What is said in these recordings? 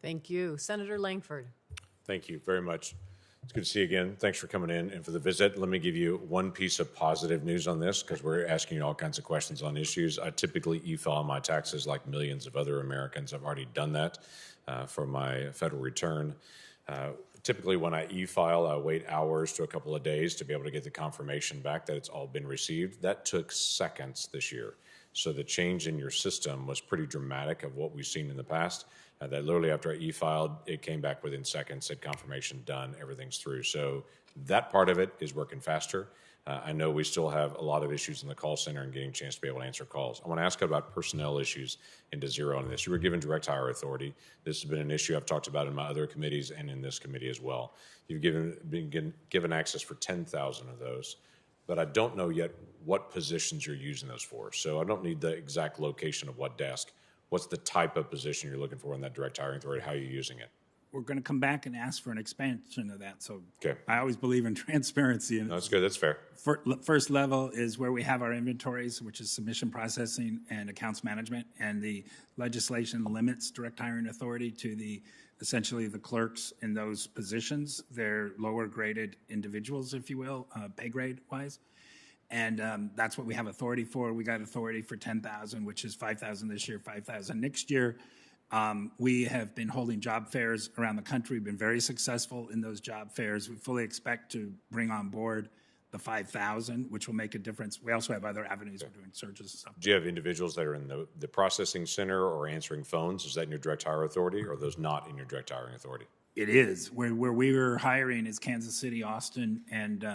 Thank you. Senator Lankford. Thank you very much. It's good to see you again. Thanks for coming in and for the visit. Let me give you one piece of positive news on this because we're asking you all kinds of questions on issues. I typically e-file my taxes like millions of other Americans. I've already done that for my federal return. Typically when I e-file, I wait hours to a couple of days to be able to get the confirmation back that it's all been received. That took seconds this year. So the change in your system was pretty dramatic of what we've seen in the past. That literally after I e-filed, it came back within seconds, said confirmation done, everything's through. So that part of it is working faster. I know we still have a lot of issues in the call center and getting a chance to be able to answer calls. I want to ask about personnel issues and to zero on this. You were given direct hire authority. This has been an issue I've talked about in my other committees and in this committee as well. You've been given access for 10,000 of those, but I don't know yet what positions you're using those for. So I don't need the exact location of what desk. What's the type of position you're looking for in that direct hiring authority? How are you using it? We're going to come back and ask for an expansion of that. So okay. I always believe in transparency. And no, that's good. That's fair. First level is where we have our inventories, which is submission processing and accounts management. And the legislation limits direct hiring authority to essentially the clerks in those positions. They're lower graded individuals, if you will, pay grade wise. And that's what we have authority for. We got authority for 10,000, which is 5,000 this year, 5,000 next year. We have been holding job fairs around the country. We've been very successful in those job fairs. We fully expect to bring on board the 5,000, which will make a difference. We also have other avenues for doing searches and stuff. Do you have individuals that are in the processing center or answering phones? Is that in your direct hire authority, or are those not in your direct hiring authority? It is. Where we were hiring is Kansas City, Austin, and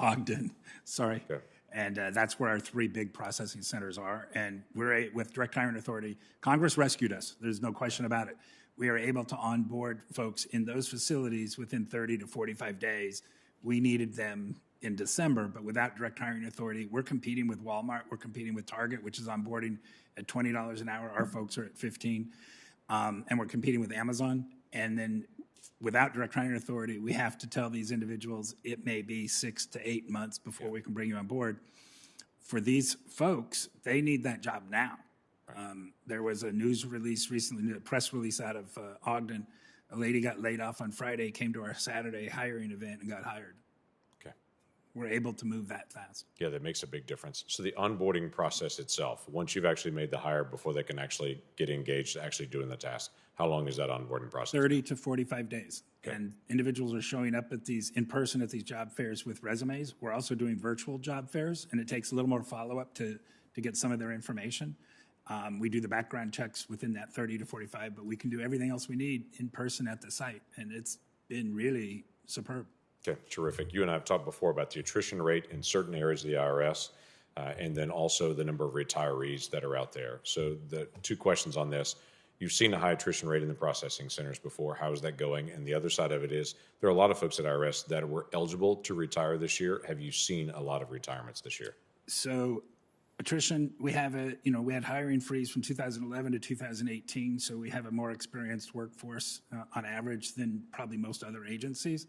Ogden, sorry. Okay. And that's where our three big processing centers are. And we're with direct hiring authority. Congress rescued us. There's no question about it. We are able to onboard folks in those facilities within 30 to 45 days. We needed them in December, but without direct hiring authority, we're competing with Walmart. We're competing with Target, which is onboarding at $20 an hour. Our folks are at $15. And we're competing with Amazon. And then without direct hiring authority, we have to tell these individuals it may be 6 to 8 months before we can bring you on board. For these folks, they need that job now. There was a news release recently, a press release out of Ogden. A lady got laid off on Friday, came to our Saturday hiring event and got hired. Okay. We're able to move that fast. Yeah, that makes a big difference. So the onboarding process itself, once you've actually made the hire before they can actually get engaged to actually doing the task, how long is that onboarding process? 30 to 45 days. Okay. And individuals are showing up at in person at these job fairs with resumes. We're also doing virtual job fairs, and it takes a little more follow-up to get some of their information. We do the background checks within that 30 to 45, but we can do everything else we need in person at the site, and it's been really superb. Okay, terrific. You and I have talked before about the attrition rate in certain areas of the IRS, and then also the number of retirees that are out there. So the two questions on this. You've seen a high attrition rate in the processing centers before. How is that going? And the other side of it is there are a lot of folks at IRS that were eligible to retire this year. Have you seen a lot of retirements this year? So attrition, we had hiring freeze from 2011 to 2018. So we have a more experienced workforce on average than probably most other agencies.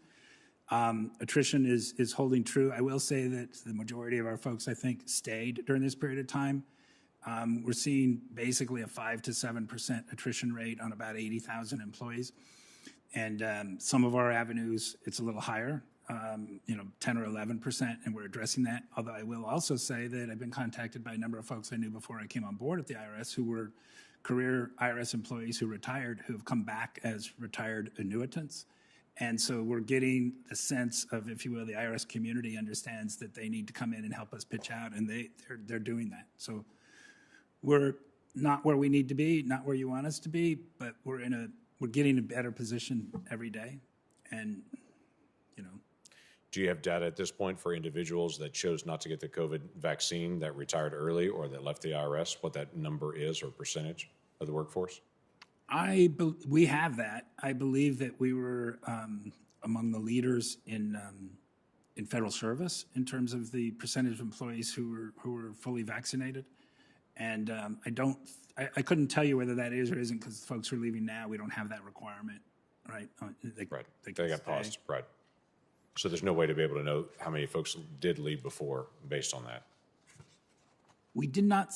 Attrition is holding true. I will say that the majority of our folks, I think, stayed during this period of time. We're seeing basically a 5 to 7% attrition rate on about 80,000 employees. And some of our avenues, it's a little higher, 10 or 11%, and we're addressing that. Although I will also say that I've been contacted by a number of folks I knew before I came on board at the IRS who were career IRS employees who retired, who have come back as retired annuitants. And so we're getting the sense of, if you will, the IRS community understands that they need to come in and help us pitch out, and they're doing that. So we're not where we need to be, not where you want us to be, but we're getting a better position every day. And, do you have data at this point for individuals that chose not to get the COVID vaccine that retired early or that left the IRS, what that number is or percentage of the workforce? We have that. I believe that we were among the leaders in federal service in terms of the percentage of employees who were fully vaccinated. And I couldn't tell you whether that is or isn't because folks are leaving now. We don't have that requirement, right? They got paused, right. So there's no way to be able to know how many folks did leave before based on that. We did not.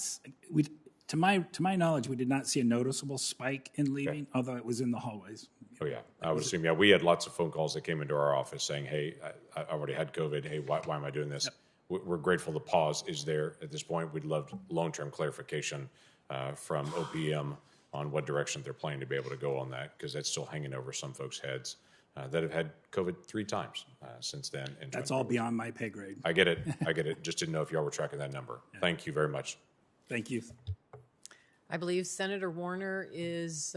To my knowledge, we did not see a noticeable spike in leaving, although it was in the hallways. Oh, yeah. I would assume, yeah, we had lots of phone calls that came into our office saying, hey, I already had COVID. Hey, why am I doing this? We're grateful the pause is there at this point. We'd love long-term clarification from OPM on what direction they're planning to be able to go on that, because that's still hanging over some folks' heads that have had COVID 3 times since then. And That's all beyond my pay grade. I get it. I get it. Just didn't know if y'all were tracking that number. Thank you very much. Thank you. I believe Senator Warner is